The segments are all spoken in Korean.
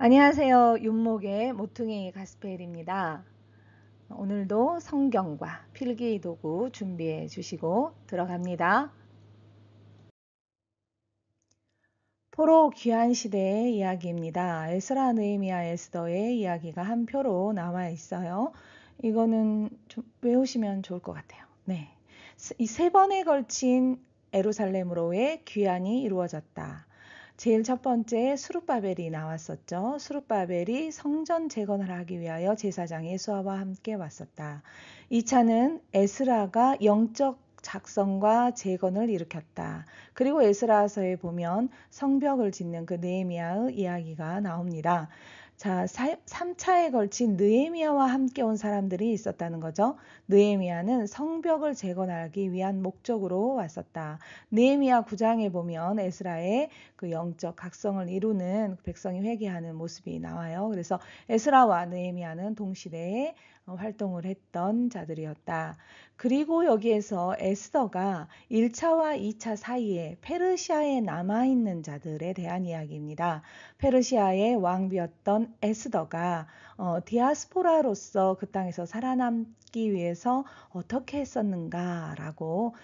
안녕하세요. 윤목의 모퉁이 가스펠입니다. 오늘도 성경과 필기 도구 준비해 주시고 들어갑니다. 포로 귀환 시대의 이야기입니다. 에스라, 느헤미야, 에스더의 이야기가 한 표로 나와 있어요. 이거는 좀 외우시면 좋을 것 같아요. 네. 이 세 번에 걸친 예루살렘으로의 귀환이 이루어졌다. 제일 첫 번째 수룹바벨이 나왔었죠. 수룹바벨이 성전 재건을 하기 위하여 제사장 예수아와 함께 왔었다. 2차는 에스라가 영적 작성과 재건을 일으켰다. 그리고 에스라서에 보면 성벽을 짓는 그 느헤미야의 이야기가 나옵니다. 자, 3차에 걸친 느헤미야와 함께 온 사람들이 있었다는 거죠. 느헤미야는 성벽을 재건하기 위한 목적으로 왔었다. 느헤미야 9장에 보면 에스라의 그 영적 각성을 이루는 백성이 회개하는 모습이 나와요. 그래서 에스라와 느헤미야는 동시대에 활동을 했던 자들이었다. 그리고 여기에서 에스더가 1차와 2차 사이에 페르시아에 남아있는 자들에 대한 이야기입니다. 페르시아의 왕비였던 에스더가 디아스포라로서 그 땅에서 살아남기 위해서 어떻게 했었는가라고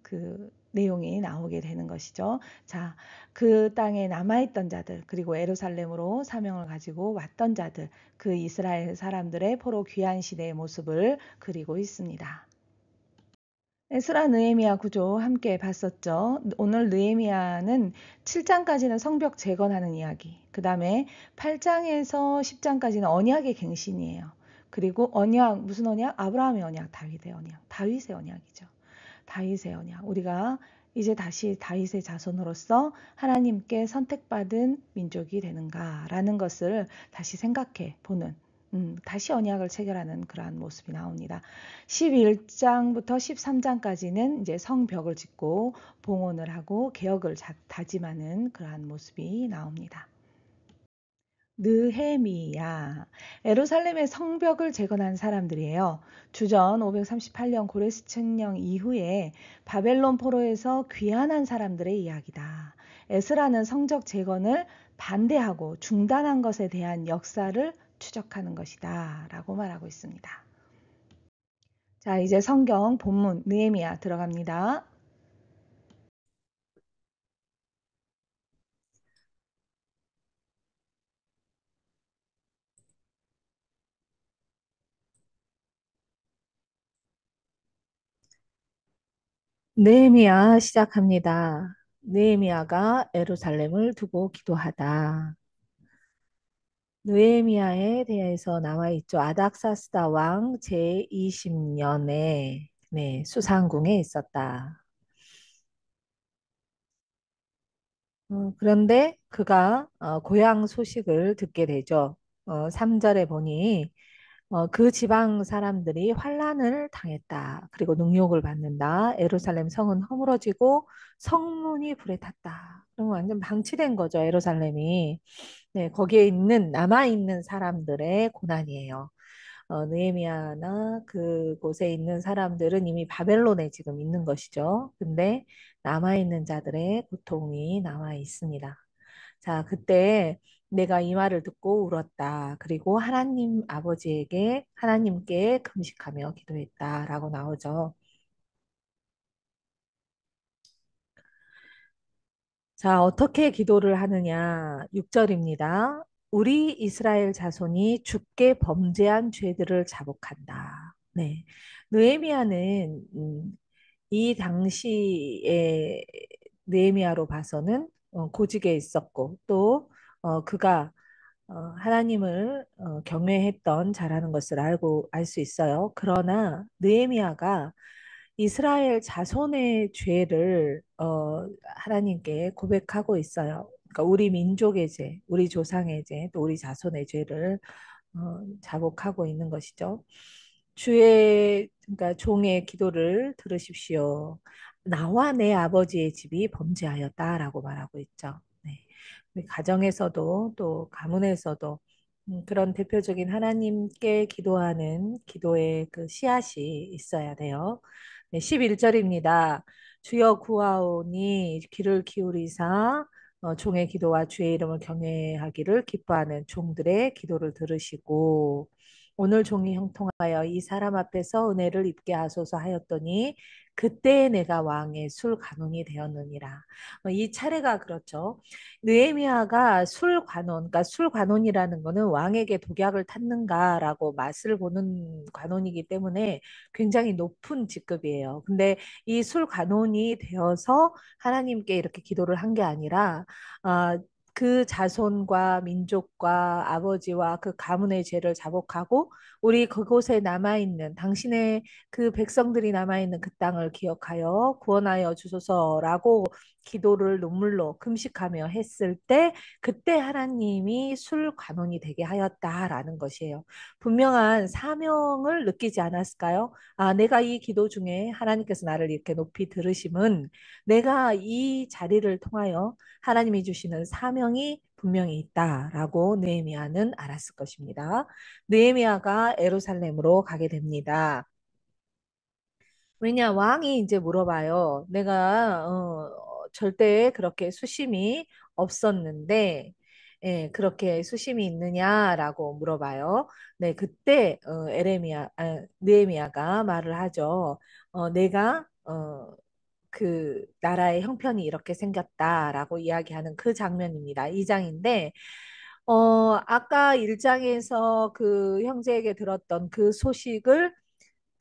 그 내용이 나오게 되는 것이죠. 자, 그 땅에 남아있던 자들, 그리고 예루살렘으로 사명을 가지고 왔던 자들, 그 이스라엘 사람들의 포로 귀환 시대의 모습을 그리고 있습니다. 에스라 느헤미야 구조 함께 봤었죠. 오늘 느헤미야는 7장까지는 성벽 재건하는 이야기, 그 다음에 8장에서 10장까지는 언약의 갱신이에요. 그리고 언약, 무슨 언약? 아브라함의 언약, 다윗의 언약, 다윗의 언약이죠. 다윗의 언약. 우리가 이제 다시 다윗의 자손으로서 하나님께 선택받은 민족이 되는가라는 것을 다시 생각해 보는 다시 언약을 체결하는 그러한 모습이 나옵니다. 11장부터 13장까지는 이제 성벽을 짓고 봉헌을 하고 개혁을 다짐하는 그러한 모습이 나옵니다. 느헤미야, 예루살렘의 성벽을 재건한 사람들이에요. 주전 538년 고레스 칙령 이후에 바벨론 포로에서 귀환한 사람들의 이야기다. 에스라는 성적 재건을 반대하고 중단한 것에 대한 역사를 추적하는 것이다 라고 말하고 있습니다. 자, 이제 성경 본문 느헤미야 들어갑니다. 느헤미야 시작합니다. 느헤미야가 예루살렘을 두고 기도하다. 느헤미야에 대해서 나와 있죠. 아닥사스다 왕 제20년에 수상궁에 있었다. 그런데 그가 고향 소식을 듣게 되죠. 3절에 보니 그 지방 사람들이 환난을 당했다. 그리고 능욕을 받는다. 예루살렘 성은 허물어지고 성문이 불에 탔다. 그럼 완전 방치된 거죠, 예루살렘이. 네, 거기에 있는 남아 있는 사람들의 고난이에요. 느헤미야나 그곳에 있는 사람들은 이미 바벨론에 지금 있는 것이죠. 근데 남아 있는 자들의 고통이 남아 있습니다. 자, 그때 내가 이 말을 듣고 울었다. 그리고 하나님 아버지에게 하나님께 금식하며 기도했다라고 나오죠. 자, 어떻게 기도를 하느냐? 6절입니다. 우리 이스라엘 자손이 주께 범죄한 죄들을 자복한다. 네. 느헤미야는 이 당시에 느헤미야로 봐서는 고직에 있었고 또 그가 하나님을 경외했던 자라는 것을 알고 알 수 있어요. 그러나 느헤미야가 이스라엘 자손의 죄를 하나님께 고백하고 있어요. 그러니까 우리 민족의 죄, 우리 조상의 죄, 또 우리 자손의 죄를 자복하고 있는 것이죠. 주의 그러니까 종의 기도를 들으십시오. 나와 내 아버지의 집이 범죄하였다라고 말하고 있죠. 네. 우리 가정에서도 또 가문에서도 그런 대표적인 하나님께 기도하는 기도의 그 씨앗이 있어야 돼요. 네, 11절입니다. 주여 구하오니 귀를 기울이사 종의 기도와 주의 이름을 경외하기를 기뻐하는 종들의 기도를 들으시고 오늘 종이 형통하여 이 사람 앞에서 은혜를 입게 하소서 하였더니 그때 내가 왕의 술 간원이 되었느니라. 이 차례가 그렇죠. 느헤미야가 술 관원, 그러니까 술 관원이라는 거는 왕에게 독약을 탔는가라고 맛을 보는 관원이기 때문에 굉장히 높은 직급이에요. 근데 이 술 관원이 되어서 하나님께 이렇게 기도를 한 게 아니라 아, 그 자손과 민족과 아버지와 그 가문의 죄를 자복하고 우리 그곳에 남아있는 당신의 그 백성들이 남아있는 그 땅을 기억하여 구원하여 주소서라고 기도를 눈물로 금식하며 했을 때 그때 하나님이 술 관원이 되게 하였다라는 것이에요. 분명한 사명을 느끼지 않았을까요? 아, 내가 이 기도 중에 하나님께서 나를 이렇게 높이 들으심은 내가 이 자리를 통하여 하나님이 주시는 사명이 분명히 있다라고 느헤미야는 알았을 것입니다. 느헤미야가 예루살렘으로 가게 됩니다. 왜냐 왕이 이제 물어봐요. 내가 절대 그렇게 수심이 없었는데 그렇게 수심이 있느냐라고 물어봐요. 네, 그때 느헤미야가 말을 하죠. 내가 그 나라의 형편이 이렇게 생겼다라고 이야기하는 그 장면입니다. 2장인데 아까 1장에서 그 형제에게 들었던 그 소식을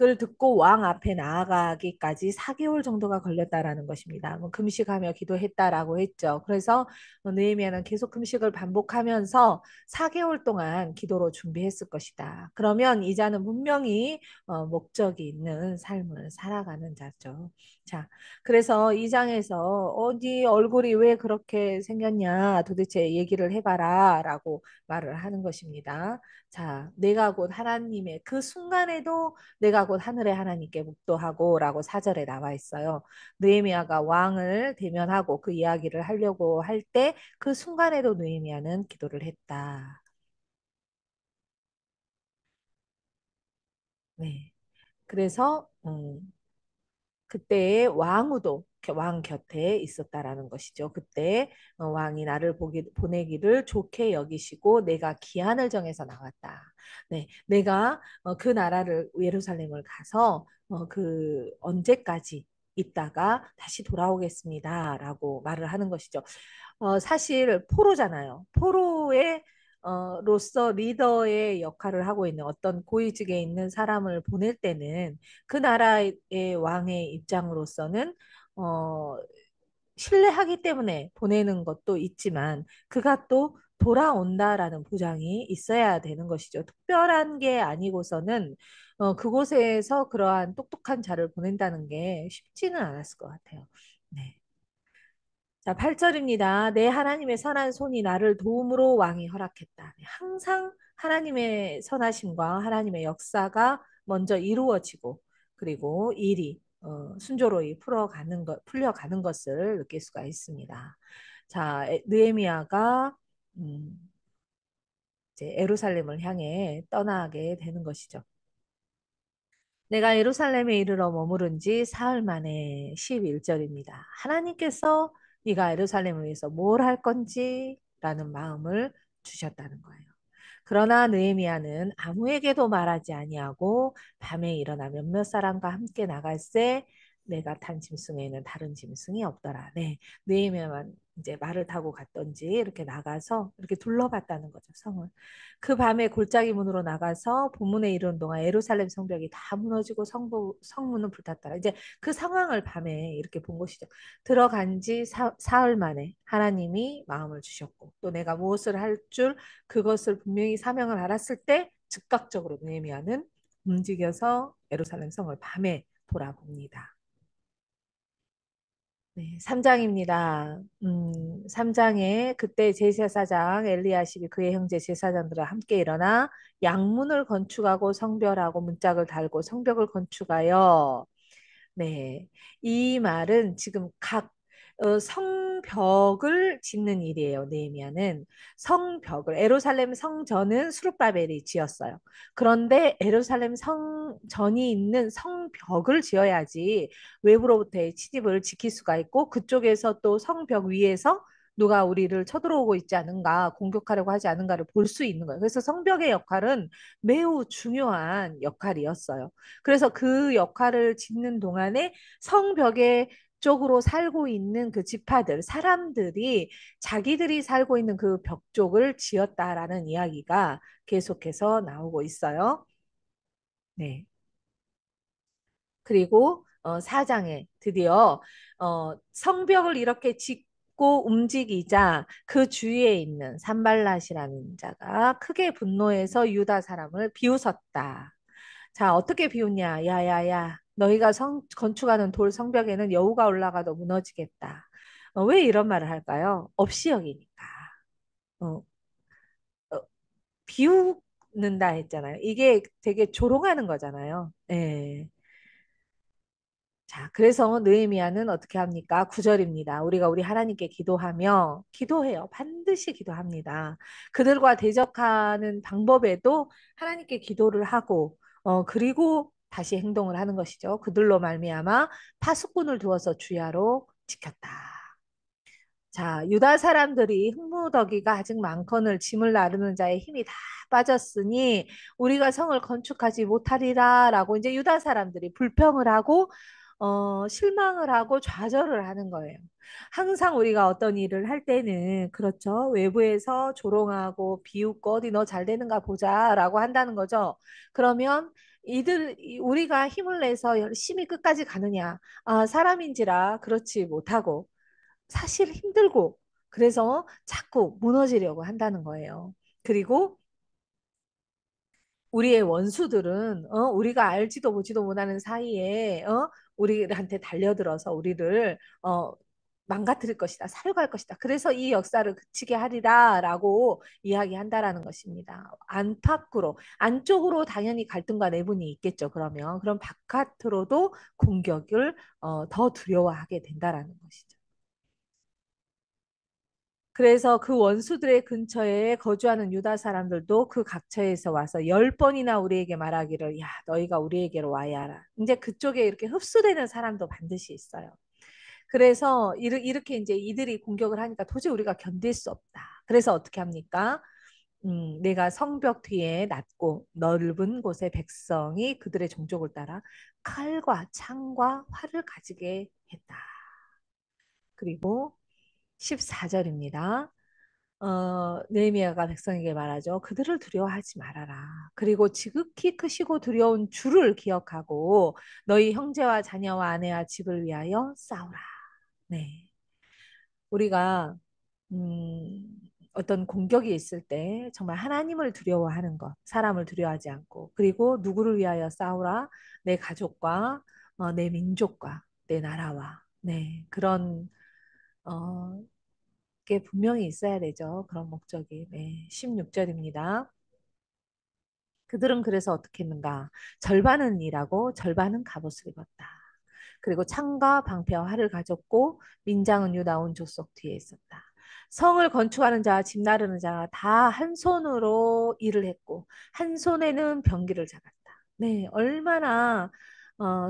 을 듣고 왕 앞에 나아가기까지 4개월 정도가 걸렸다라는 것입니다. 뭐 금식하며 기도했다라고 했죠. 그래서 느헤미야는 계속 금식을 반복하면서 4개월 동안 기도로 준비했을 것이다. 그러면 이자는 분명히 목적이 있는 삶을 살아가는 자죠. 자, 그래서 이 장에서 어디 얼굴이 왜 그렇게 생겼냐 도대체 얘기를 해봐라라고 말을 하는 것입니다. 자, 내가 곧 하나님의 그 순간에도 내가 곧 하늘의 하나님께 묵도하고라고 4절에 나와 있어요. 느헤미야가 왕을 대면하고 그 이야기를 하려고 할 때 그 순간에도 느헤미야는 기도를 했다. 네. 그래서 그때의 왕후도 왕 곁에 있었다라는 것이죠. 그때 왕이 나를 보내기를 좋게 여기시고 내가 기한을 정해서 나왔다. 네, 내가 그 나라를 예루살렘을 가서 그 언제까지 있다가 다시 돌아오겠습니다라고 말을 하는 것이죠. 사실 포로잖아요. 포로의 로서 리더의 역할을 하고 있는 어떤 고위직에 있는 사람을 보낼 때는 그 나라의 왕의 입장으로서는 어, 신뢰하기 때문에 보내는 것도 있지만 그가 또 돌아온다라는 보장이 있어야 되는 것이죠. 특별한 게 아니고서는 그곳에서 그러한 똑똑한 자를 보낸다는 게 쉽지는 않았을 것 같아요. 네. 자, 8절입니다. 내 하나님의 선한 손이 나를 도움으로 왕이 허락했다. 네, 항상 하나님의 선하심과 하나님의 역사가 먼저 이루어지고 그리고 일이 순조로이 풀려가는 것을 느낄 수가 있습니다. 자, 느헤미야가 음, 이제 예루살렘을 향해 떠나게 되는 것이죠. 내가 예루살렘에 이르러 머무른 지 사흘 만에 11절입니다. 하나님께서 네가 예루살렘을 위해서 뭘 할 건지 라는 마음을 주셨다는 거예요. 그러나 느헤미야는 아무에게도 말하지 아니하고 밤에 일어나 몇몇 사람과 함께 나갈새 내가 탄 짐승에는 다른 짐승이 없더라. 네, 느헤미야만 이제 말을 타고 갔던지 이렇게 나가서 이렇게 둘러봤다는 거죠, 성을. 그 밤에 골짜기 문으로 나가서 본문에 이르는 동안 예루살렘 성벽이 다 무너지고 성문은 불탔더라. 이제 그 상황을 밤에 이렇게 본 것이죠. 들어간 지 사흘 만에 하나님이 마음을 주셨고 또 내가 무엇을 할 줄 그것을 분명히 사명을 알았을 때 즉각적으로 느헤미야는 움직여서 예루살렘 성을 밤에 돌아봅니다. 네, 3장입니다. 3장에 그때 제사장 엘리야십이 그의 형제 제사장들과 함께 일어나 양문을 건축하고 성별하고 문짝을 달고 성벽을 건축하여 네, 이 말은 지금 각 성벽을 짓는 일이에요. 느헤미야는 성벽을 에루살렘 성전은 수룹바벨이 지었어요. 그런데 에루살렘 성전이 있는 성벽을 지어야지 외부로부터의 침입을 지킬 수가 있고 그쪽에서 또 성벽 위에서 누가 우리를 쳐들어오고 있지 않은가, 공격하려고 하지 않은가를 볼 수 있는 거예요. 그래서 성벽의 역할은 매우 중요한 역할이었어요. 그래서 그 역할을 짓는 동안에 성벽의 쪽으로 살고 있는 그 지파들, 사람들이 자기들이 살고 있는 그 벽 쪽을 지었다라는 이야기가 계속해서 나오고 있어요. 네. 그리고 4장에 드디어 성벽을 이렇게 짓고 움직이자 그 주위에 있는 산발랏이라는 자가 크게 분노해서 유다 사람을 비웃었다. 자, 어떻게 비웃냐? 야야야, 너희가 건축하는 돌 성벽에는 여우가 올라가도 무너지겠다. 왜 이런 말을 할까요? 없이 여기니까. 어, 어, 비웃는다 했잖아요. 이게 되게 조롱하는 거잖아요. 예. 자, 그래서 느헤미야는 어떻게 합니까? 9절입니다. 우리가 우리 하나님께 기도하며 기도해요. 반드시 기도합니다. 그들과 대적하는 방법에도 하나님께 기도를 하고 그리고 다시 행동을 하는 것이죠. 그들로 말미암아 파수꾼을 두어서 주야로 지켰다. 자, 유다 사람들이 흙무더기가 아직 많거늘 짐을 나르는 자의 힘이 다 빠졌으니 우리가 성을 건축하지 못하리라라고 이제 유다 사람들이 불평을 하고 실망을 하고 좌절을 하는 거예요. 항상 우리가 어떤 일을 할 때는 그렇죠. 외부에서 조롱하고 비웃고 어디 너 잘 되는가 보자라고 한다는 거죠. 그러면 우리가 힘을 내서 열심히 끝까지 가느냐? 아, 사람인지라 그렇지 못하고 사실 힘들고 그래서 자꾸 무너지려고 한다는 거예요. 그리고 우리의 원수들은 우리가 알지도 보지도 못하는 사이에 우리한테 달려들어서 우리를 망가뜨릴 것이다, 살해할 것이다. 그래서 이 역사를 그치게 하리라라고 이야기한다라는 것입니다. 안팎으로 안쪽으로 당연히 갈등과 내분이 있겠죠. 그럼 바깥으로도 공격을 더 두려워하게 된다라는 것이죠. 그래서 그 원수들의 근처에 거주하는 유다 사람들도 그 각처에서 와서 10번이나 우리에게 말하기를 야 너희가 우리에게로 와야 하라. 이제 그쪽에 이렇게 흡수되는 사람도 반드시 있어요. 그래서 이렇게 이제 이들이 공격을 하니까 도저히 우리가 견딜 수 없다. 그래서 어떻게 합니까? 내가 성벽 뒤에 낮고 넓은 곳에 백성이 그들의 종족을 따라 칼과 창과 활을 가지게 했다. 그리고 14절입니다. 느헤미야가 백성에게 말하죠. 그들을 두려워하지 말아라. 그리고 지극히 크시고 두려운 주를 기억하고 너희 형제와 자녀와 아내와 집을 위하여 싸우라. 네. 우리가 음, 어떤 공격이 있을 때 정말 하나님을 두려워하는 것, 사람을 두려워하지 않고 그리고 누구를 위하여 싸우라? 내 가족과 내 민족과 내 나라와 네, 그런 어, 게 분명히 있어야 되죠. 그런 목적이. 네, 16절입니다. 그들은 그래서 어떻게 했는가? 절반은 일하고 절반은 갑옷을 입었다. 그리고 창과 방패와 활을 가졌고 민장은 유다 온 족속 뒤에 있었다. 성을 건축하는 자, 집 나르는 자 다 한 손으로 일을 했고 한 손에는 병기를 잡았다. 네, 얼마나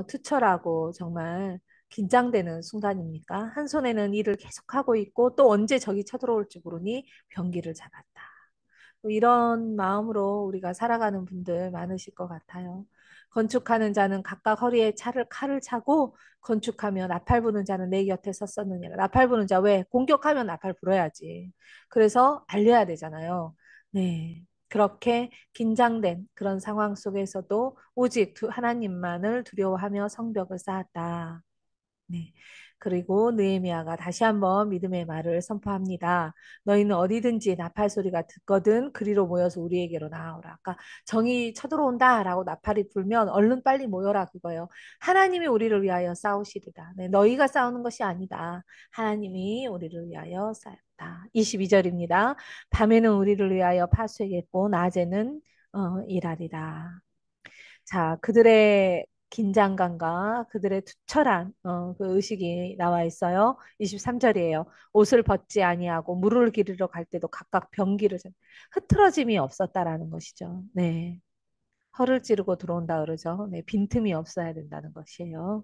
투철하고 정말 긴장되는 순간입니까? 한 손에는 일을 계속하고 있고 또 언제 적이 쳐들어올지 모르니 병기를 잡았다. 뭐 이런 마음으로 우리가 살아가는 분들 많으실 것 같아요. 건축하는 자는 각각 허리에 칼을 차고 건축하며 나팔 부는 자는 내 곁에 섰었느니라. 나팔 부는 자 왜? 공격하면 나팔 불어야지. 그래서 알려야 되잖아요. 네. 그렇게 긴장된 그런 상황 속에서도 오직 하나님만을 두려워하며 성벽을 쌓았다. 네. 그리고 느헤미야가 다시 한번 믿음의 말을 선포합니다. 너희는 어디든지 나팔 소리가 듣거든 그리로 모여서 우리에게로 나아오라. 아까 정이 쳐들어온다라고 나팔이 불면 얼른 빨리 모여라 그거예요. 하나님이 우리를 위하여 싸우시리다. 네, 너희가 싸우는 것이 아니다. 하나님이 우리를 위하여 싸웠다. 22절입니다. 밤에는 우리를 위하여 파수하겠고 낮에는 일하리라. 자, 그들의 긴장감과 그들의 투철한 그 의식이 나와 있어요. 23절이에요. 옷을 벗지 아니하고 물을 기르러 갈 때도 각각 병기를 흐트러짐이 없었다라는 것이죠. 네. 허를 찌르고 들어온다 그러죠. 네, 빈틈이 없어야 된다는 것이에요.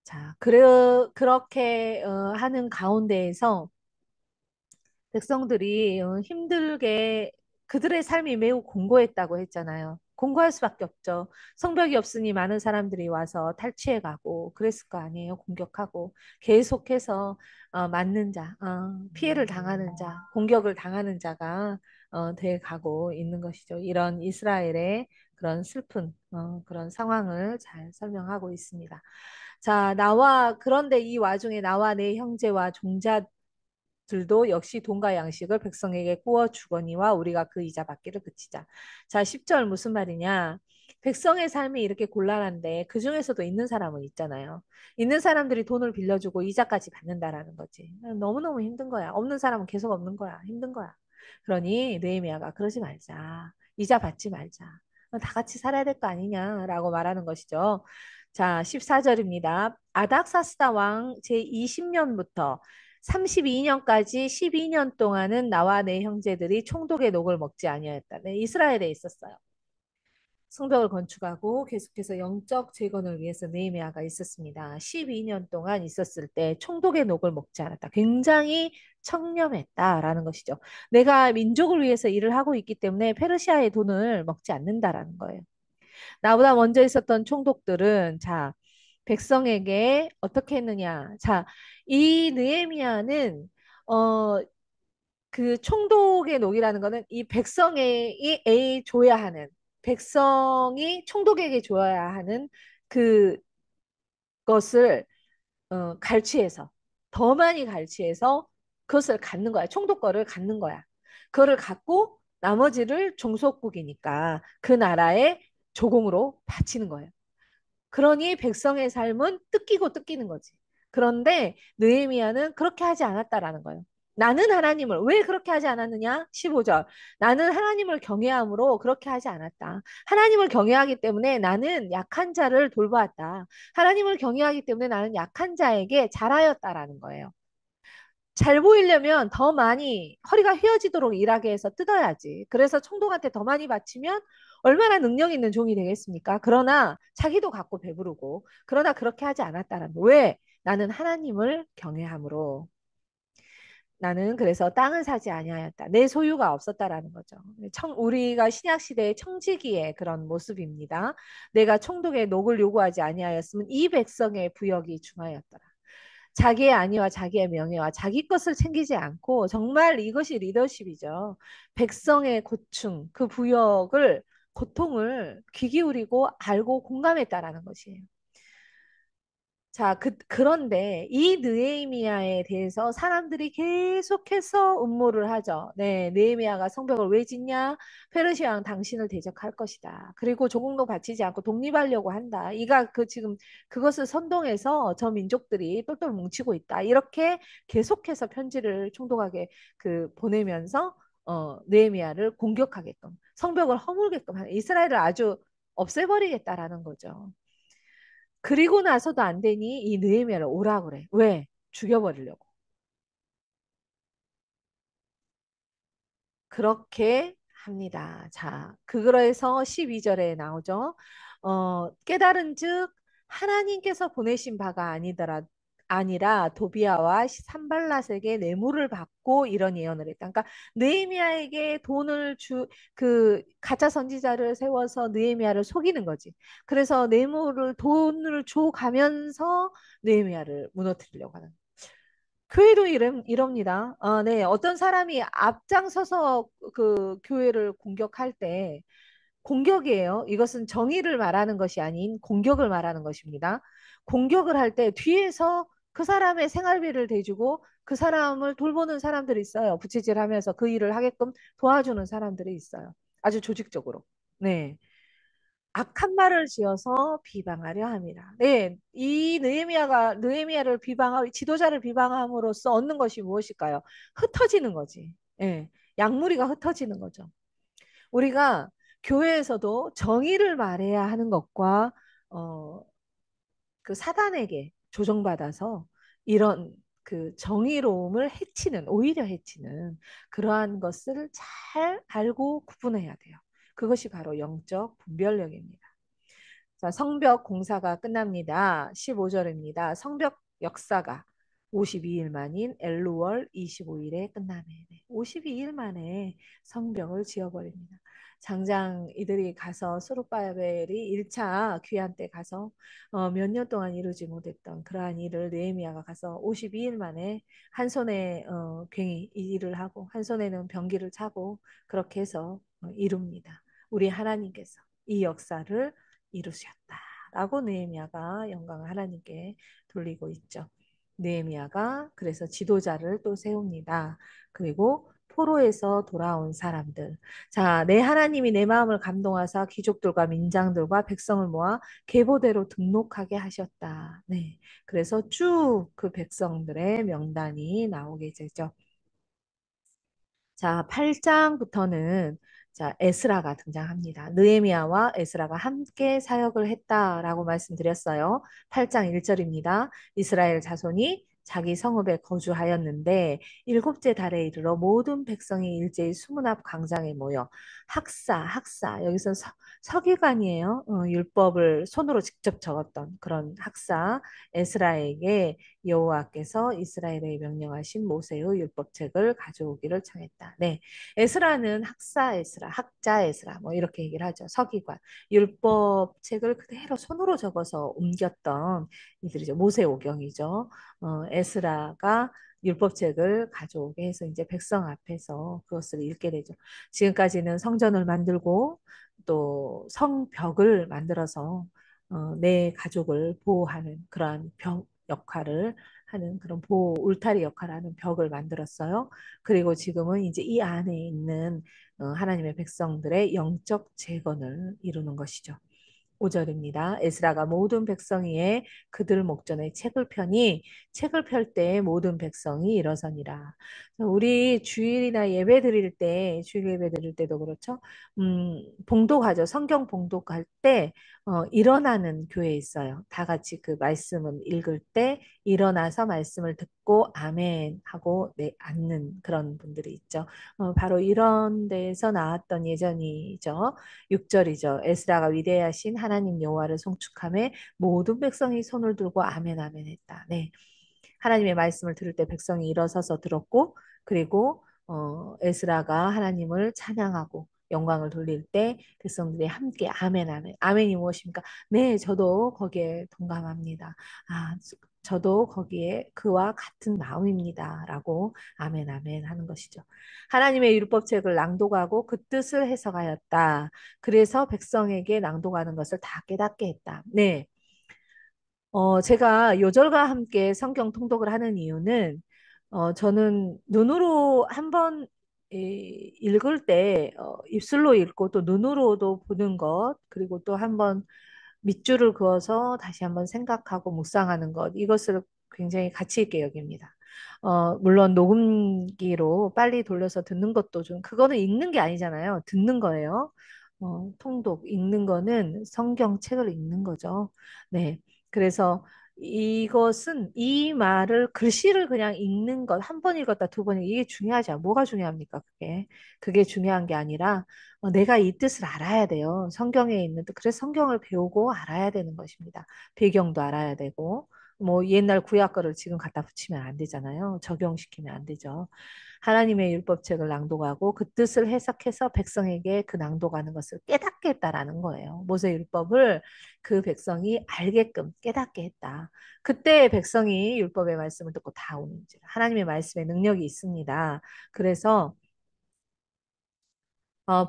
자, 그렇게 하는 가운데에서 백성들이 힘들게 그들의 삶이 매우 공고했다고 했잖아요. 공고할 수밖에 없죠. 성벽이 없으니 많은 사람들이 와서 탈취해 가고 그랬을 거 아니에요. 공격하고 계속해서 맞는 자, 피해를 당하는 자, 공격을 당하는 자가 돼 가고 있는 것이죠. 이런 이스라엘의 그런 슬픈 그런 상황을 잘 설명하고 있습니다. 자, 그런데 이 와중에 나와 내 형제와 종자들도 역시 돈과 양식을 백성에게 구워 주거니와 우리가 그 이자 받기를 그치자. 자, 10절 무슨 말이냐? 백성의 삶이 이렇게 곤란한데 그 중에서도 있는 사람은 있잖아요. 있는 사람들이 돈을 빌려주고 이자까지 받는다라는 거지. 너무너무 힘든 거야. 없는 사람은 계속 없는 거야. 힘든 거야. 그러니 느헤미야가 그러지 말자. 이자 받지 말자. 다 같이 살아야 될 거 아니냐라고 말하는 것이죠. 자, 14절입니다. 아닥사스다 왕 제20년부터 32년까지 12년 동안은 나와 내 형제들이 총독의 녹을 먹지 아니하였다. 네, 이스라엘에 있었어요. 성벽을 건축하고 계속해서 영적 재건을 위해서 느헤미야가 있었습니다. 12년 동안 있었을 때 총독의 녹을 먹지 않았다. 굉장히 청렴했다라는 것이죠. 내가 민족을 위해서 일을 하고 있기 때문에 페르시아의 돈을 먹지 않는다라는 거예요. 나보다 먼저 있었던 총독들은 자, 백성에게 어떻게 했느냐? 자, 이 느헤미야는 어, 그 총독의 녹이라는 거는 이 백성에게 줘야 하는 백성이 총독에게 줘야 하는 그것을 갈취해서 더 많이 갈취해서 그것을 갖는 거야. 총독 거를 갖는 거야. 그거를 갖고 나머지를 종속국이니까 그 나라의 조공으로 바치는 거예요. 그러니 백성의 삶은 뜯기고 뜯기는 거지. 그런데 느헤미야는 그렇게 하지 않았다라는 거예요. 나는 하나님을 왜 그렇게 하지 않았느냐? 15절. 나는 하나님을 경외함으로 그렇게 하지 않았다. 하나님을 경외하기 때문에 나는 약한 자를 돌보았다. 하나님을 경외하기 때문에 나는 약한 자에게 잘하였다라는 거예요. 잘 보이려면 더 많이 허리가 휘어지도록 일하게 해서 뜯어야지. 그래서 총독한테 더 많이 바치면 얼마나 능력 있는 종이 되겠습니까? 그러나 자기도 갖고 배부르고 그러나 그렇게 하지 않았다는 거. 왜? 나는 하나님을 경외함으로 나는 그래서 땅을 사지 아니하였다. 내 소유가 없었다라는 거죠. 우리가 신약 시대의 청지기의 그런 모습입니다. 내가 총독의 녹을 요구하지 아니하였으면 이 백성의 부역이 중하였더라. 자기의 안위와 자기의 명예와 자기 것을 챙기지 않고 정말 이것이 리더십이죠. 백성의 고충, 그 부역을 고통을 귀 기울이고 알고 공감했다라는 것이에요. 자, 그런데 이 느헤미야에 대해서 사람들이 계속해서 음모를 하죠. 네, 느헤미야가 성벽을 왜 짓냐? 페르시아 왕 당신을 대적할 것이다. 그리고 조공도 바치지 않고 독립하려고 한다. 이가 지금 그것을 선동해서 저 민족들이 똘똘 뭉치고 있다. 이렇게 계속해서 편지를 총독에게 보내면서 느헤미야를 공격하게끔 성벽을 허물게끔 하는 이스라엘을 아주 없애버리겠다라는 거죠. 그리고 나서도 안 되니 이 느헤미야를 오라 그래. 왜? 죽여버리려고. 그렇게 합니다. 자, 그래서 12절에 나오죠. 깨달은즉 하나님께서 보내신 바가 아니라 도비아와 산발랏에게 뇌물을 받고 이런 예언을 했다. 그러니까 느헤미야에게 그 가짜 선지자를 세워서 느헤미야를 속이는 거지. 그래서 돈을 줘 가면서 느헤미야를 무너뜨리려고 하는. 교회도 이럽니다. 네. 어떤 사람이 앞장서서 그 교회를 공격할 때 공격이에요. 이것은 정의를 말하는 것이 아닌 공격을 말하는 것입니다. 공격을 할 때 뒤에서 그 사람의 생활비를 대주고 그 사람을 돌보는 사람들이 있어요. 부채질하면서 그 일을 하게끔 도와주는 사람들이 있어요. 아주 조직적으로. 네. 악한 말을 지어서 비방하려 함이라. 네, 이 느헤미야를 지도자를 비방함으로써 얻는 것이 무엇일까요? 흩어지는 거지. 예, 양무리가 흩어지는 거죠. 우리가 교회에서도 정의를 말해야 하는 것과 어, 그 사단에게 조종받아서 이런 그 정의로움을 오히려 해치는 그러한 것을 잘 알고 구분해야 돼요. 그것이 바로 영적 분별력입니다. 자, 성벽 공사가 끝납니다. 15절입니다. 성벽 역사가 52일 만인 엘루월 25일에 끝나네. 52일 만에 성벽을 지어버립니다. 장장 이들이 가서 스룹바벨이 1차 귀환 때 가서 몇 년 동안 이루지 못했던 그러한 일을 느헤미야가 가서 52일 만에 한 손에 괭이 이 일을 하고 한 손에는 병기를 차고 그렇게 해서 이룹니다. 우리 하나님께서 이 역사를 이루셨다라고 느헤미야가 영광을 하나님께 돌리고 있죠. 느헤미야가 그래서 지도자를 또 세웁니다. 그리고 포로에서 돌아온 사람들. 자, 내 하나님이 내 마음을 감동하사 귀족들과 민장들과 백성을 모아 계보대로 등록하게 하셨다. 네. 그래서 쭉 그 백성들의 명단이 나오게 되죠. 자, 8장부터는 자, 에스라가 등장합니다. 느헤미야와 에스라가 함께 사역을 했다라고 말씀드렸어요. 8장 1절입니다. 이스라엘 자손이 자기 성읍에 거주하였는데 일곱째 달에 이르러 모든 백성이 일제히 수문 앞 광장에 모여 학사 여기서 서기관이에요. 율법을 손으로 직접 적었던 그런 학사 에스라에게 여호와께서 이스라엘에 명령하신 모세의 율법책을 가져오기를 청했다. 네, 에스라는 학사 에스라, 학자 에스라 뭐 이렇게 얘기를 하죠. 서기관, 율법책을 그대로 손으로 적어서 옮겼던 이들이죠. 모세오경이죠. 에스라가 율법책을 가져오게 해서 이제 백성 앞에서 그것을 읽게 되죠. 지금까지는 성전을 만들고 또 성벽을 만들어서 내 가족을 보호하는 그러한 벽 역할을 하는 그런 보호 울타리 역할을 하는 벽을 만들었어요. 그리고 지금은 이제 이 안에 있는 하나님의 백성들의 영적 재건을 이루는 것이죠. 5절입니다. 에스라가 모든 백성이에 그들 목전에 책을 펴니 책을 펼 때 모든 백성이 일어서니라. 우리 주일이나 예배 드릴 때 주일 예배 드릴 때도 그렇죠. 봉독하죠. 성경 봉독할 때 일어나는 교회 있어요. 다 같이 그 말씀을 읽을 때 일어나서 말씀을 듣고 아멘 하고 네, 앉는 그런 분들이 있죠. 바로 이런 데에서 나왔던 예전이죠. 6절이죠. 에스라가 위대하신 하나님 여호와를 송축하며 모든 백성이 손을 들고 아멘 아멘 했다. 네. 하나님의 말씀을 들을 때 백성이 일어서서 들었고 그리고 에스라가 하나님을 찬양하고 영광을 돌릴 때 백성들이 함께 아멘 아멘. 아멘이 무엇입니까? 네, 저도 거기에 동감합니다. 아, 저도 거기에 그와 같은 마음입니다라고 아멘 아멘 하는 것이죠. 하나님의 율법책을 낭독하고 그 뜻을 해석하였다. 그래서 백성에게 낭독하는 것을 다 깨닫게 했다. 네. 제가 요절과 함께 성경 통독을 하는 이유는 저는 눈으로 한번 읽을 때 입술로 읽고 또 눈으로도 보는 것 그리고 또 한번 밑줄을 그어서 다시 한번 생각하고 묵상하는 것 이것을 굉장히 가치 있게 여깁니다. 물론 녹음기로 빨리 돌려서 듣는 것도 좀 그거는 읽는 게 아니잖아요. 듣는 거예요. 통독 읽는 거는 성경책을 읽는 거죠. 네. 그래서 이것은 이 말을 글씨를 그냥 읽는 것 한 번 읽었다 두 번 이게 중요하지 않아. 뭐가 중요합니까? 그게 중요한 게 아니라 내가 이 뜻을 알아야 돼요. 성경에 있는 뜻. 그래서 성경을 배우고 알아야 되는 것입니다. 배경도 알아야 되고 뭐 옛날 구약 거를 지금 갖다 붙이면 안 되잖아요. 적용시키면 안 되죠. 하나님의 율법책을 낭독하고 그 뜻을 해석해서 백성에게 그 낭독하는 것을 깨닫게 했다라는 거예요. 모세 율법을 그 백성이 알게끔 깨닫게 했다. 그때 백성이 율법의 말씀을 듣고 다 오는지 하나님의 말씀에 능력이 있습니다. 그래서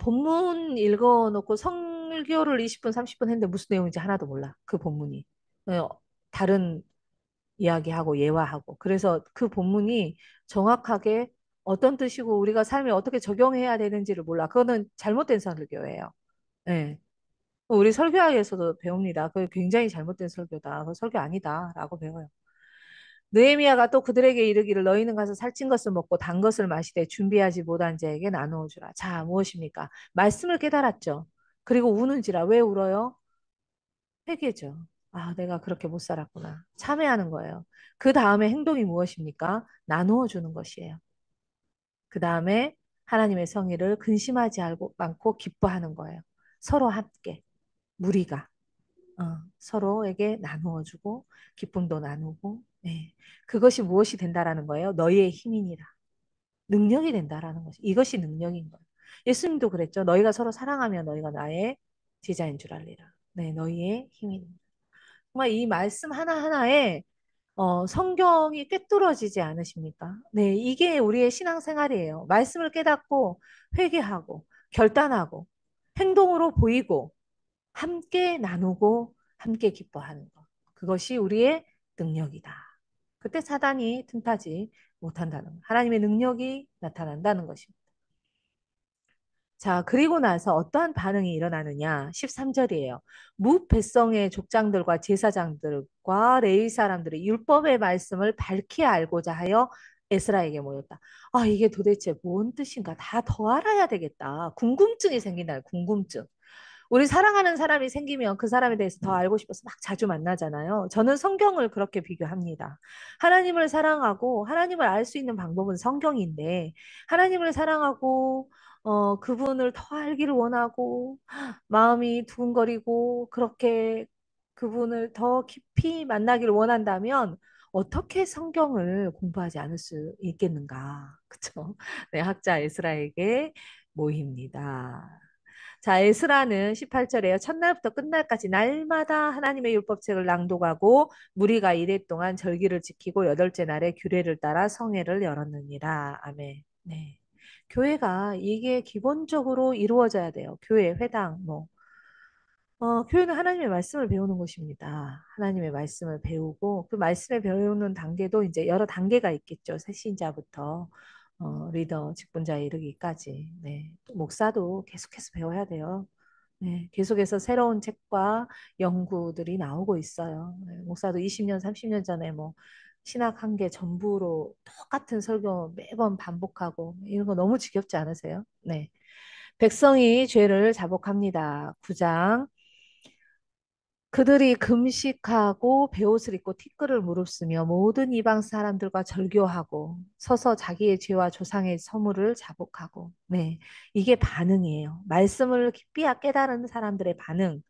본문 읽어놓고 성교를 20분, 30분 했는데 무슨 내용인지 하나도 몰라. 그 본문이. 다른 이야기하고 예화하고. 그래서 그 본문이 정확하게 어떤 뜻이고 우리가 삶에 어떻게 적용해야 되는지를 몰라. 그거는 잘못된 설교예요. 네. 우리 설교학에서도 배웁니다. 그 굉장히 잘못된 설교다. 그 설교 아니다라고 배워요. 느헤미야가 또 그들에게 이르기를 너희는 가서 살찐 것을 먹고 단 것을 마시되 준비하지 못한 자에게 나누어 주라. 자, 무엇입니까? 말씀을 깨달았죠. 그리고 우는지라. 왜 울어요? 회개죠. 아, 내가 그렇게 못 살았구나. 참회하는 거예요. 그 다음에 행동이 무엇입니까? 나누어 주는 것이에요. 그 다음에 하나님의 성의를 근심하지 않고 기뻐하는 거예요. 서로 함께, 무리가. 서로에게 나누어 주고 기쁨도 나누고 네. 그것이 무엇이 된다라는 거예요? 너희의 힘이니라. 능력이 된다라는 것이 이것이 능력인 거예요. 예수님도 그랬죠. 너희가 서로 사랑하면 너희가 나의 제자인 줄 알리라. 네, 너희의 힘이. 정말 이 말씀 하나하나에 성경이 꿰뚫어지지 않으십니까? 네, 이게 우리의 신앙생활이에요. 말씀을 깨닫고 회개하고 결단하고 행동으로 보이고 함께 나누고 함께 기뻐하는 것. 그것이 우리의 능력이다. 그때 사단이 틈타지 못한다는 것. 하나님의 능력이 나타난다는 것입니다. 자, 그리고 나서 어떠한 반응이 일어나느냐? 13절이에요. 무백성의 족장들과 제사장들과 레위 사람들이 율법의 말씀을 밝히 알고자 하여 에스라에게 모였다. 아, 이게 도대체 뭔 뜻인가? 다 더 알아야 되겠다. 궁금증이 생긴다. 궁금증. 우리 사랑하는 사람이 생기면 그 사람에 대해서 더 알고 싶어서 막 자주 만나잖아요. 저는 성경을 그렇게 비교합니다. 하나님을 사랑하고 하나님을 알 수 있는 방법은 성경인데 하나님을 사랑하고 그분을 더 알기를 원하고 마음이 두근거리고 그렇게 그분을 더 깊이 만나기를 원한다면 어떻게 성경을 공부하지 않을 수 있겠는가? 그쵸? 네, 학자 에스라에게 모입니다. 자, 에스라는 18절에요. 첫날부터 끝날까지 날마다 하나님의 율법책을 낭독하고 무리가 이래 동안 절기를 지키고 여덟째 날에 규례를 따라 성회를 열었느니라. 아멘. 네. 교회가 이게 기본적으로 이루어져야 돼요. 교회, 회당, 뭐. 교회는 하나님의 말씀을 배우는 곳입니다. 하나님의 말씀을 배우고 그 말씀을 배우는 단계도 이제 여러 단계가 있겠죠. 새신자부터 리더, 직분자에 이르기까지. 네. 또 목사도 계속해서 배워야 돼요. 네. 계속해서 새로운 책과 연구들이 나오고 있어요. 네. 목사도 20년, 30년 전에 뭐 신학 한 개 전부로 똑같은 설교 매번 반복하고 이런 거 너무 지겹지 않으세요? 네. 백성이 죄를 자복합니다. 9장. 그들이 금식하고 베옷을 입고 티끌을 무릅쓰며 모든 이방 사람들과 절교하고 서서 자기의 죄와 조상의 서물을 자복하고 네 이게 반응이에요. 말씀을 깊이 깨달은 사람들의 반응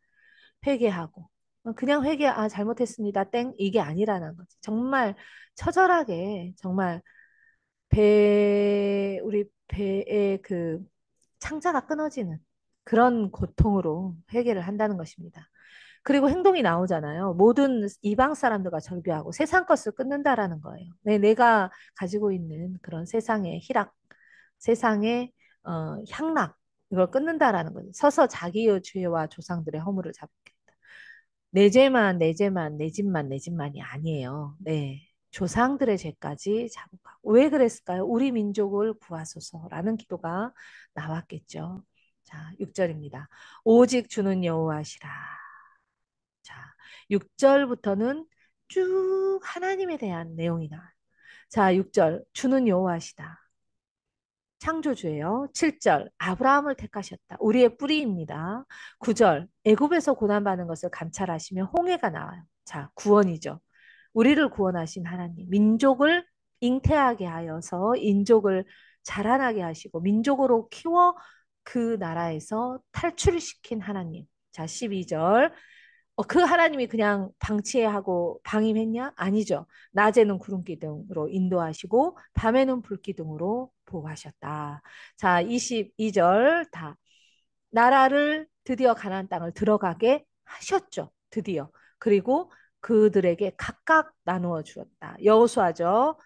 회개하고 그냥 회개 잘못했습니다 땡 이게 아니라는 거지. 정말 처절하게 정말 배 우리 배의 그 창자가 끊어지는 그런 고통으로 회개를 한다는 것입니다. 그리고 행동이 나오잖아요. 모든 이방 사람들과 절교하고 세상 것을 끊는다라는 거예요. 네, 내가 가지고 있는 그런 세상의 희락, 세상의 향락 이걸 끊는다라는 거죠. 서서 자기의 죄와 조상들의 허물을 잡겠다. 내 죄만, 내 죄만, 내 집만, 내 집만이 아니에요. 네. 조상들의 죄까지 자복하고. 왜 그랬을까요? 우리 민족을 구하소서라는 기도가 나왔겠죠. 자, 6절입니다. 오직 주는 여호와시라. 자, 6절부터는 쭉 하나님에 대한 내용이 나와요. 자, 6절. 주는 여호와시다. 창조주예요. 7절. 아브라함을 택하셨다. 우리의 뿌리입니다. 9절. 애굽에서 고난받는 것을 감찰하시며 홍해가 나와요. 자, 구원이죠. 우리를 구원하신 하나님. 민족을 잉태하게 하여서 인족을 자라나게 하시고 민족으로 키워 그 나라에서 탈출시킨 하나님. 자, 12절. 그 하나님이 그냥 방치하고 방임했냐? 아니죠. 낮에는 구름기둥으로 인도하시고 밤에는 불기둥으로 보호하셨다. 자, 22절 다 나라를 드디어 가나안 땅을 들어가게 하셨죠. 드디어. 그리고 그들에게 각각 나누어 주었다. 여호수아죠.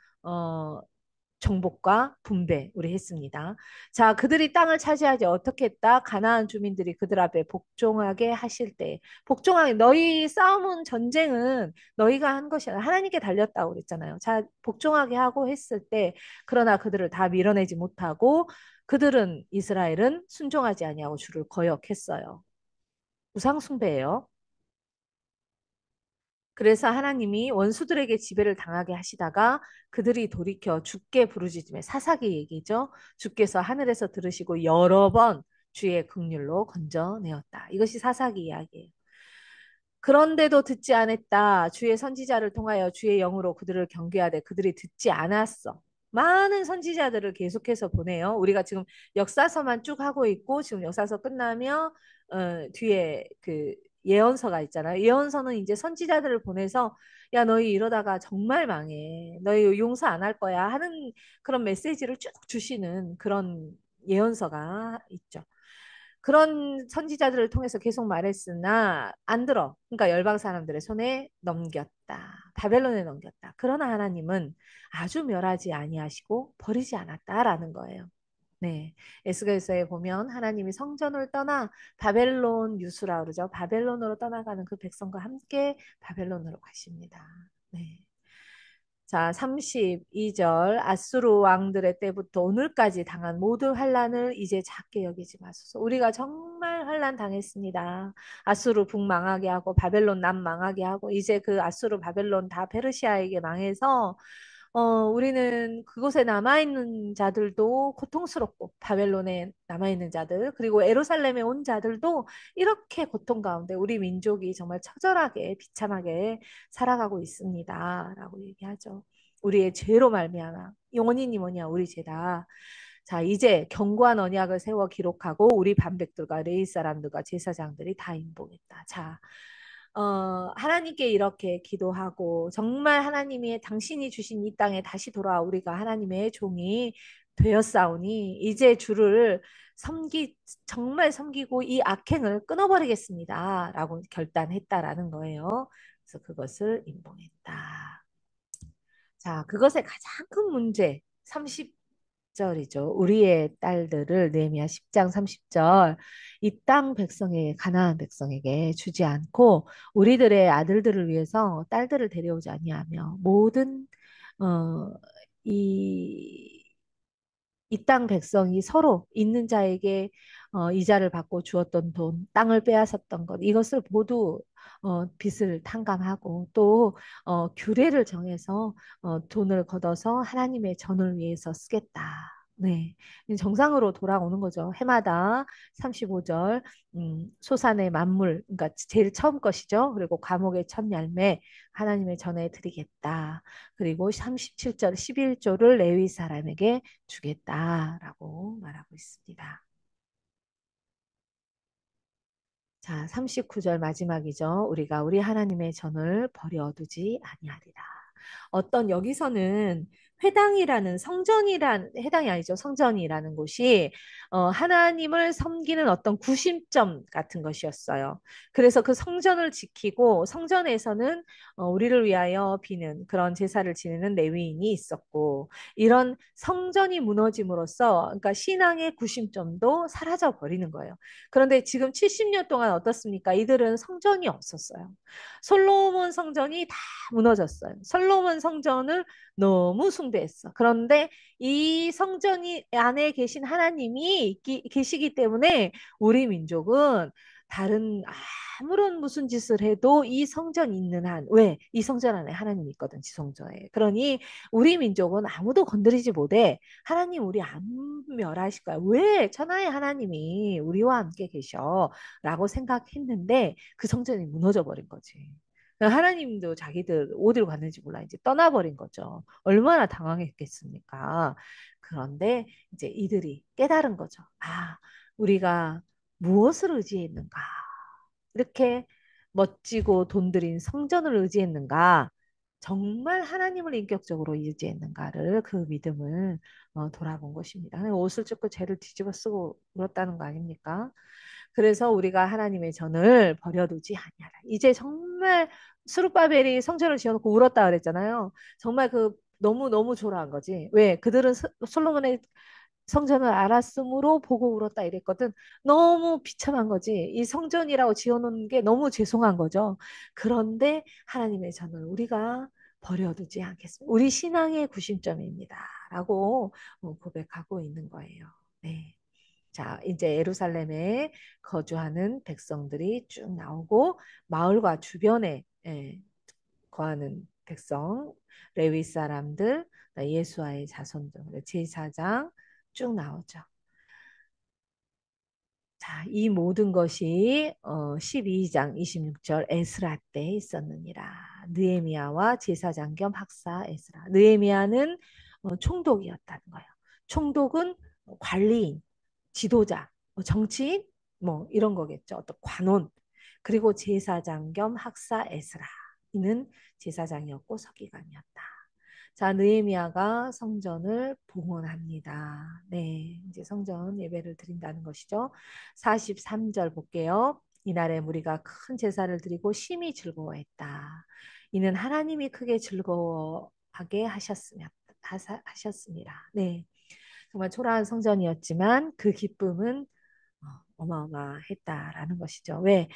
정복과 분배 우리 했습니다. 자, 그들이 땅을 차지하지 어떻게 했다? 가나안 주민들이 그들 앞에 복종하게 하실 때 복종하게 너희 싸움은 전쟁은 너희가 한 것이 아니라 하나님께 달렸다고 그랬잖아요. 자, 복종하게 하고 했을 때 그러나 그들을 다 밀어내지 못하고 그들은 이스라엘은 순종하지 아니하고 주를 거역했어요. 우상 숭배예요. 그래서 하나님이 원수들에게 지배를 당하게 하시다가 그들이 돌이켜 주께 부르짖음에 사사기 얘기죠. 주께서 하늘에서 들으시고 여러 번 주의 긍휼로 건져내었다. 이것이 사사기 이야기예요. 그런데도 듣지 않았다. 주의 선지자를 통하여 주의 영으로 그들을 경계하되 그들이 듣지 않았어. 많은 선지자들을 계속해서 보내요. 우리가 지금 역사서만 쭉 하고 있고 지금 역사서 끝나면 뒤에 그 예언서가 있잖아요. 예언서는 이제 선지자들을 보내서 야, 너희 이러다가 정말 망해. 너희 용서 안 할 거야 하는 그런 메시지를 쭉 주시는 그런 예언서가 있죠. 그런 선지자들을 통해서 계속 말했으나 안 들어. 그러니까 열방 사람들의 손에 넘겼다. 바벨론에 넘겼다. 그러나 하나님은 아주 멸하지 아니하시고 버리지 않았다라는 거예요. 네. 에스겔서에 보면 하나님이 성전을 떠나 바벨론 유수라 그러죠. 바벨론으로 떠나가는 그 백성과 함께 바벨론으로 가십니다. 네. 자, 32절 아수르 왕들의 때부터 오늘까지 당한 모든 환란을 이제 작게 여기지 마소서. 우리가 정말 환란 당했습니다. 아수르 북 망하게 하고 바벨론 남 망하게 하고 이제 그 아수르 바벨론 다 페르시아에게 망해서 우리는 그곳에 남아있는 자들도 고통스럽고 바벨론에 남아있는 자들 그리고 에루살렘에 온 자들도 이렇게 고통 가운데 우리 민족이 정말 처절하게 비참하게 살아가고 있습니다. 라고 얘기하죠. 우리의 죄로 말미암아 원인이 뭐냐 우리 죄다. 자 이제 견고한 언약을 세워 기록하고 우리 반백들과 레위 사람들과 제사장들이 다 인복했다. 자 하나님께 이렇게 기도하고 정말 하나님이 당신이 주신 이 땅에 다시 돌아와 우리가 하나님의 종이 되었사오니 이제 주를 정말 섬기고 이 악행을 끊어버리겠습니다. 라고 결단했다라는 거예요. 그래서 그것을 인봉했다. 자, 그것의 가장 큰 문제 30절이죠. 우리의 딸들을 느헤미야 10장 30절 이 땅 백성에게 가나안 백성에게 주지 않고 우리들의 아들들을 위해서 딸들을 데려오지 아니하며 모든 어, 이 이 땅 백성이 서로 있는 자에게 이자를 받고 주었던 돈, 땅을 빼앗았던 것, 이것을 모두 빚을 탕감하고 또 규례를 정해서 돈을 걷어서 하나님의 전을 위해서 쓰겠다. 네. 정상으로 돌아오는 거죠. 해마다 35절, 소산의 만물, 그러니까 제일 처음 것이죠. 그리고 감옥의 첫 열매, 하나님의 전에 드리겠다. 그리고 37절, 11조를 레위 사람에게 주겠다라고 말하고 있습니다. 자, 39절 마지막이죠. 우리가 우리 하나님의 전을 버려두지 아니하리라. 어떤 여기서는 회당이라는 성전이란 해당이 아니죠. 성전이라는 곳이 하나님을 섬기는 어떤 구심점 같은 것이었어요. 그래서 그 성전을 지키고 성전에서는 우리를 위하여 비는 그런 제사를 지내는 레위인이 있었고 이런 성전이 무너짐으로써 그러니까 신앙의 구심점도 사라져 버리는 거예요. 그런데 지금 70년 동안 어떻습니까? 이들은 성전이 없었어요. 솔로몬 성전이 다 무너졌어요. 솔로몬 성전을 너무 숭배했어. 그런데 이 성전이 안에 계신 하나님이 계시기 때문에 우리 민족은 다른 아무런 무슨 짓을 해도 이 성전 있는 한, 왜? 이 성전 안에 하나님이 있거든, 지성전에. 그러니 우리 민족은 아무도 건드리지 못해. 하나님 우리 안 멸하실 거야. 왜? 천하의 하나님이 우리와 함께 계셔. 라고 생각했는데 그 성전이 무너져 버린 거지. 하나님도 자기들 어디로 갔는지 몰라 이제 떠나버린 거죠. 얼마나 당황했겠습니까? 그런데 이제 이들이 깨달은 거죠. 아, 우리가 무엇을 의지했는가? 이렇게 멋지고 돈 들인 성전을 의지했는가? 정말 하나님을 인격적으로 의지했는가를 그 믿음을 돌아본 것입니다. 옷을 쫓고 죄를 뒤집어 쓰고 울었다는 거 아닙니까? 그래서 우리가 하나님의 전을 버려두지 아니하라. 이제 정말 스룹바벨이 성전을 지어놓고 울었다 그랬잖아요. 정말 그 너무 초라한 거지. 왜? 그들은 솔로몬의 성전을 알았으므로 보고 울었다 이랬거든. 너무 비참한 거지. 이 성전이라고 지어놓은 게 너무 죄송한 거죠. 그런데 하나님의 전을 우리가 버려두지 않겠습니다. 우리 신앙의 구심점입니다. 라고 고백하고 있는 거예요. 네. 자, 이제 예루살렘에 거주하는 백성들이 쭉 나오고 마을과 주변에 거하는 백성, 레위 사람들, 예수아의 자손들, 제사장 쭉 나오죠. 자, 이 모든 것이 12장 26절 에스라 때 있었느니라. 느헤미야와 제사장 겸 학사 에스라. 느헤미야는 총독이었다는 거예요. 총독은 관리인, 지도자, 정치인 뭐 이런 거겠죠. 어떤 관원. 그리고 제사장 겸 학사 에스라. 이는 제사장이었고 서기관이었다. 자, 느헤미야가 성전을 봉헌합니다. 네, 이제 성전 예배를 드린다는 것이죠. 43절 볼게요. 이날에 무리가 큰 제사를 드리고 심히 즐거워했다. 이는 하나님이 크게 즐거워하게 하셨습니다. 네, 정말 초라한 성전이었지만 그 기쁨은 어마어마했다라는 것이죠. 왜?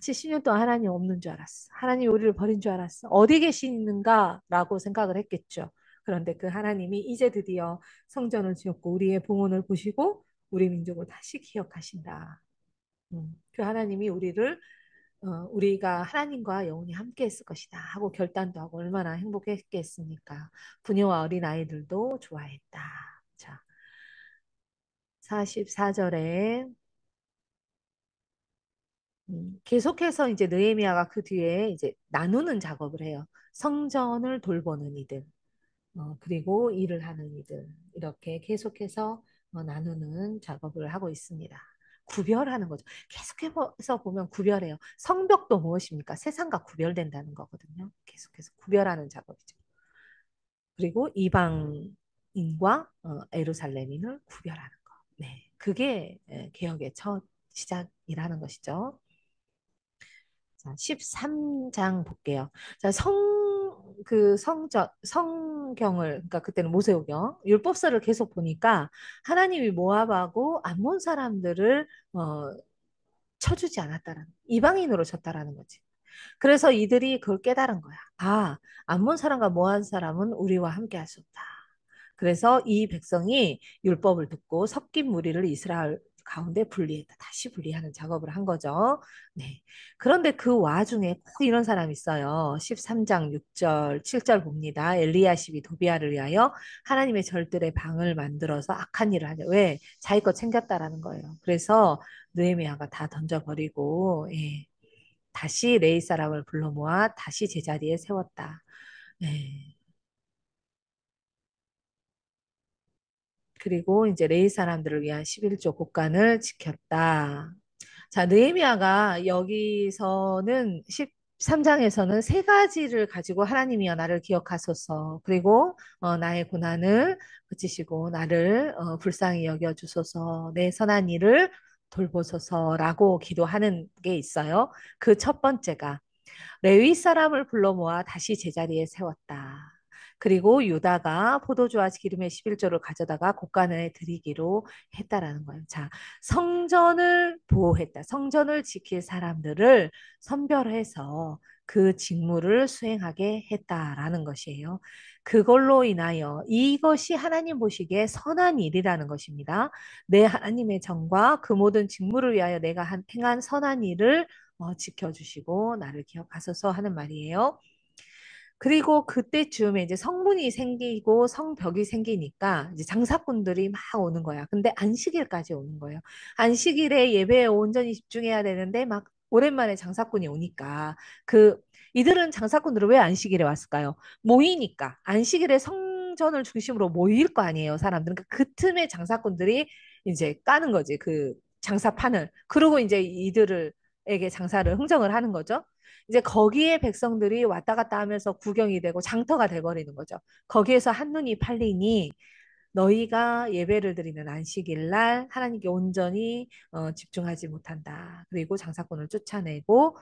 70년 동안 하나님 없는 줄 알았어. 하나님 우리를 버린 줄 알았어. 어디 계시는가라고 생각을 했겠죠. 그런데 그 하나님이 이제 드디어 성전을 지었고 우리의 봉헌을 보시고 우리 민족을 다시 기억하신다. 그 하나님이 우리가 하나님과 영원히 함께 했을 것이다 하고 결단도 하고 얼마나 행복했겠습니까? 부녀와 어린 아이들도 좋아했다. 자, 44절에 계속해서 이제 느헤미야가 그 뒤에 이제 나누는 작업을 해요. 성전을 돌보는 이들, 그리고 일을 하는 이들 이렇게 계속해서 나누는 작업을 하고 있습니다. 구별하는 거죠. 계속해서 보면 구별해요. 성벽도 무엇입니까? 세상과 구별된다는 거거든요. 계속해서 구별하는 작업이죠. 그리고 이방인과 예루살렘인을 구별하는 거. 네, 그게 개혁의 첫 시작이라는 것이죠. 자, 13장 볼게요. 자, 성경을, 그러니까 그때는 모세오경, 율법서를 계속 보니까 하나님이 모압하고 암몬 사람들을, 쳐주지 않았다라는, 이방인으로 쳤다라는 거지. 그래서 이들이 그걸 깨달은 거야. 암몬 사람과 모압 사람은 우리와 함께 할 수 없다. 그래서 이 백성이 율법을 듣고 섞인 무리를 이스라엘 가운데 분리했다. 다시 분리하는 작업을 한 거죠. 네. 그런데 그 와중에 꼭 이런 사람이 있어요. 13장 6절, 7절 봅니다. 엘리야십이 도비아를 위하여 하나님의 절들의 방을 만들어서 악한 일을 하냐. 왜? 자기 거 챙겼다라는 거예요. 그래서 느헤미야가 다 던져버리고 예. 다시 레이 사람을 불러 모아 다시 제자리에 세웠다. 예. 그리고 이제 레위 사람들을 위한 11조 곡간을 지켰다. 자, 느헤미야가 여기서는 13장에서는 세 가지를 가지고 하나님이여 나를 기억하소서. 그리고 나의 고난을 그치시고 나를 불쌍히 여겨 주소서. 내 선한 일을 돌보소서라고 기도하는 게 있어요. 그 첫 번째가 레위 사람을 불러 모아 다시 제자리에 세웠다. 그리고 유다가 포도주와 기름의 11조를 가져다가 곡간에 드리기로 했다라는 거예요. 자, 성전을 보호했다. 성전을 지킬 사람들을 선별해서 그 직무를 수행하게 했다라는 것이에요. 그걸로 인하여 이것이 하나님 보시기에 선한 일이라는 것입니다. 내 하나님의 정과 그 모든 직무를 위하여 내가 행한 선한 일을 지켜주시고 나를 기억하소서 하는 말이에요. 그리고 그때쯤에 이제 성문이 생기고 성벽이 생기니까 이제 장사꾼들이 막 오는 거야. 근데 안식일까지 오는 거예요. 안식일에 예배에 온전히 집중해야 되는데 막 오랜만에 장사꾼이 오니까 이들은 장사꾼들은 왜 안식일에 왔을까요? 모이니까 안식일에 성전을 중심으로 모일 거 아니에요, 사람들은. 그러니까 그 틈에 장사꾼들이 이제 까는 거지, 그 장사판을. 그리고 이제 이들에게 장사를 흥정을 하는 거죠. 이제 거기에 백성들이 왔다 갔다 하면서 구경이 되고 장터가 돼버리는 거죠. 거기에서 한눈이 팔리니 너희가 예배를 드리는 안식일 날 하나님께 온전히 집중하지 못한다. 그리고 장사꾼을 쫓아내고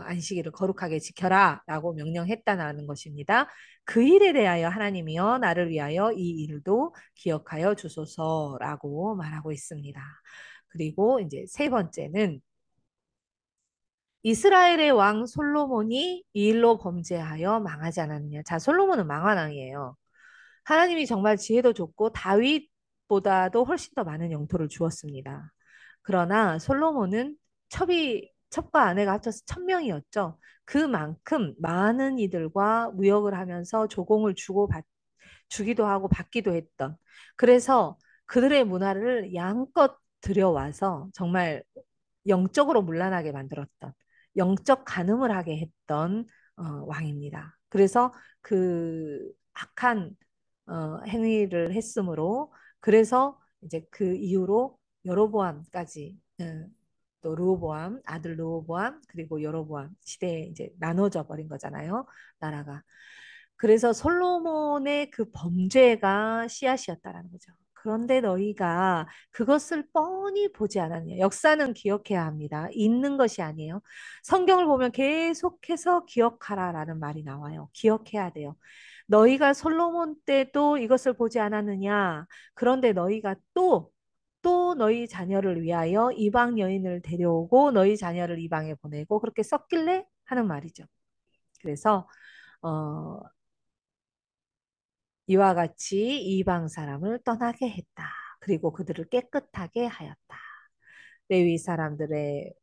안식일을 거룩하게 지켜라 라고 명령했다는 것입니다. 그 일에 대하여 하나님이여 나를 위하여 이 일도 기억하여 주소서라고 말하고 있습니다. 그리고 이제 세 번째는 이스라엘의 왕 솔로몬이 이 일로 범죄하여 망하지 않았느냐. 자, 솔로몬은 망한 왕이에요. 하나님이 정말 지혜도 줬고 다윗보다도 훨씬 더 많은 영토를 주었습니다. 그러나 솔로몬은 첩과 아내가 합쳐서 1000명이었죠. 그만큼 많은 이들과 무역을 하면서 조공을 주기도 하고 받기도 했던. 그래서 그들의 문화를 양껏 들여와서 정말 영적으로 문란하게 만들었던, 영적 간음을 하게 했던 왕입니다. 그래서 그 악한 행위를 했으므로 그래서 이제 그 이후로 여로보암까지 또 르호보암, 아들 르호보암, 그리고 여로보암 시대에 이제 나눠져 버린 거잖아요. 나라가. 그래서 솔로몬의 그 범죄가 씨앗이었다라는 거죠. 그런데 너희가 그것을 뻔히 보지 않았냐. 역사는 기억해야 합니다. 있는 것이 아니에요. 성경을 보면 계속해서 기억하라라는 말이 나와요. 기억해야 돼요. 너희가 솔로몬 때도 이것을 보지 않았느냐. 그런데 너희가 또 너희 자녀를 위하여 이방 여인을 데려오고 너희 자녀를 이방에 보내고 그렇게 썼길래 하는 말이죠. 그래서 어, 이와 같이 이방 사람을 떠나게 했다. 그리고 그들을 깨끗하게 하였다. 레위 사람들의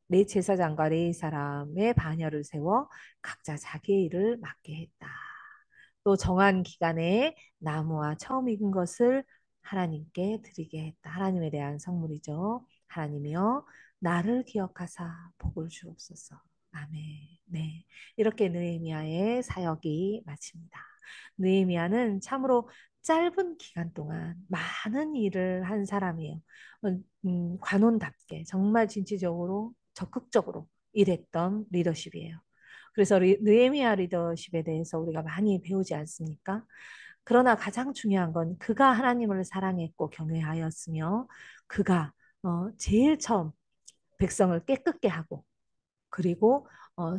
네 제사장과 레위 사람의 반열을 세워 각자 자기의 일을 맡게 했다. 또 정한 기간에 나무와 처음 익은 것을 하나님께 드리게 했다. 하나님에 대한 성물이죠. 하나님이여 나를 기억하사 복을 주옵소서. 아멘. 네. 이렇게 느헤미야의 사역이 마칩니다. 느헤미야는 참으로 짧은 기간 동안 많은 일을 한 사람이에요. 관원답게 정말 진취적으로 적극적으로 일했던 리더십이에요. 그래서 느헤미야 리더십에 대해서 우리가 많이 배우지 않습니까? 그러나 가장 중요한 건 그가 하나님을 사랑했고 경외하였으며 그가 제일 처음 백성을 깨끗게 하고 그리고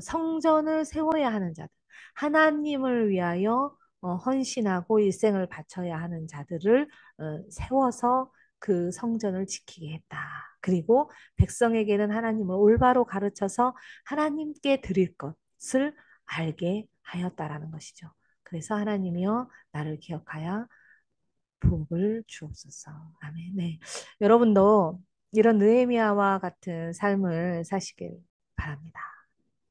성전을 세워야 하는 자들, 하나님을 위하여 헌신하고 일생을 바쳐야 하는 자들을 세워서 그 성전을 지키게 했다. 그리고 백성에게는 하나님을 올바로 가르쳐서 하나님께 드릴 것을 알게 하였다라는 것이죠. 그래서 하나님이여 나를 기억하여 복을 주옵소서. 아멘. 네. 여러분도 이런 느헤미야와 같은 삶을 사시길 바랍니다.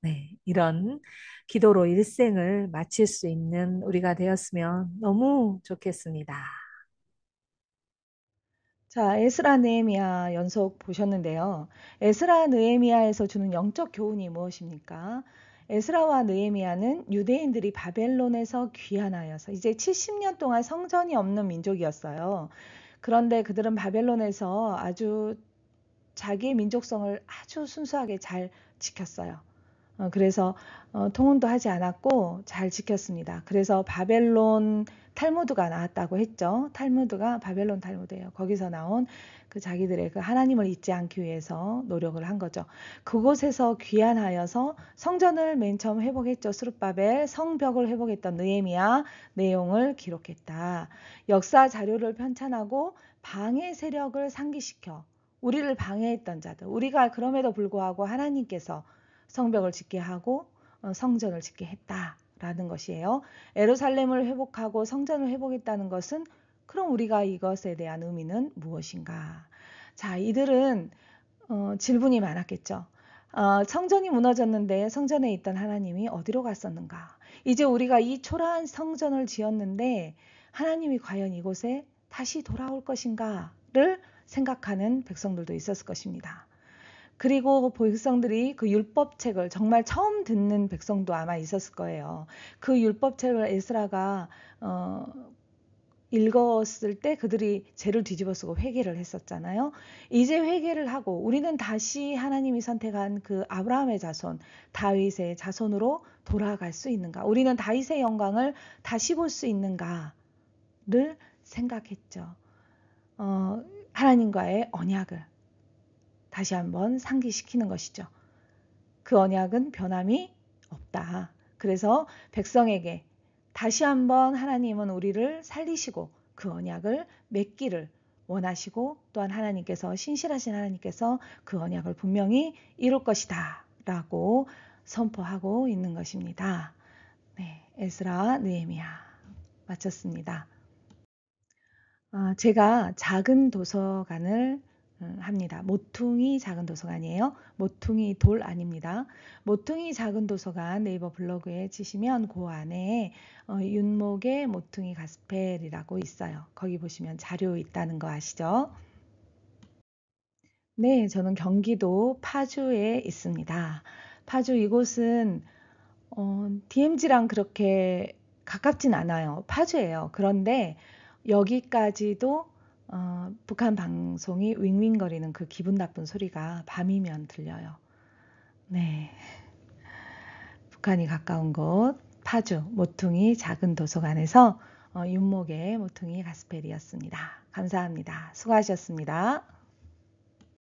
네, 이런 기도로 일생을 마칠 수 있는 우리가 되었으면 너무 좋겠습니다. 자, 에스라 느헤미야 연속 보셨는데요. 에스라 느헤미야에서 주는 영적 교훈이 무엇입니까? 에스라와 느헤미야는 유대인들이 바벨론에서 귀환하여서 이제 70년 동안 성전이 없는 민족이었어요. 그런데 그들은 바벨론에서 아주 자기의 민족성을 아주 순수하게 잘 지켰어요. 그래서 통혼도 하지 않았고 잘 지켰습니다. 그래서 바벨론 탈무드가 나왔다고 했죠. 탈무드가 바벨론 탈무드예요. 거기서 나온 그 자기들의 그 하나님을 잊지 않기 위해서 노력을 한 거죠. 그곳에서 귀환하여서 성전을 맨 처음 회복했죠. 스룹바벨, 성벽을 회복했던 느헤미야 내용을 기록했다. 역사 자료를 편찬하고 방해 세력을 상기시켜 우리를 방해했던 자들, 우리가 그럼에도 불구하고 하나님께서 성벽을 짓게 하고 성전을 짓게 했다라는 것이에요. 예루살렘을 회복하고 성전을 회복했다는 것은 그럼 우리가 이것에 대한 의미는 무엇인가? 자, 이들은 질문이 많았겠죠. 성전이 무너졌는데 성전에 있던 하나님이 어디로 갔었는가? 이제 우리가 이 초라한 성전을 지었는데 하나님이 과연 이곳에 다시 돌아올 것인가를 생각하는 백성들도 있었을 것입니다. 그리고 백성들이 그 율법책을 정말 처음 듣는 백성도 아마 있었을 거예요. 그 율법책을 에스라가 읽었을 때 그들이 죄를 뒤집어 쓰고 회개를 했었잖아요. 이제 회개를 하고 우리는 다시 하나님이 선택한 그 아브라함의 자손, 다윗의 자손으로 돌아갈 수 있는가? 우리는 다윗의 영광을 다시 볼 수 있는가를 생각했죠. 하나님과의 언약을 다시 한번 상기시키는 것이죠. 그 언약은 변함이 없다. 그래서 백성에게 다시 한번 하나님은 우리를 살리시고 그 언약을 맺기를 원하시고 또한 하나님께서 신실하신 하나님께서 그 언약을 분명히 이룰 것이다 라고 선포하고 있는 것입니다. 네, 에스라 느헤미야 마쳤습니다. 제가 작은 도서관을 합니다. 모퉁이 작은 도서관이에요. 모퉁이 돌 아닙니다. 모퉁이 작은 도서관 네이버 블로그에 치시면 그 안에 윤목의 모퉁이 가스펠이라고 있어요. 거기 보시면 자료 있다는 거 아시죠? 네, 저는 경기도 파주에 있습니다. 파주 이곳은 DMZ랑 그렇게 가깝진 않아요. 파주예요. 그런데 여기까지도 북한 방송이 윙윙거리는 그 기분 나쁜 소리가 밤이면 들려요. 네. 북한이 가까운 곳 파주 모퉁이 작은 도서관에서 윤목의 모퉁이 가스펠이었습니다. 감사합니다. 수고하셨습니다.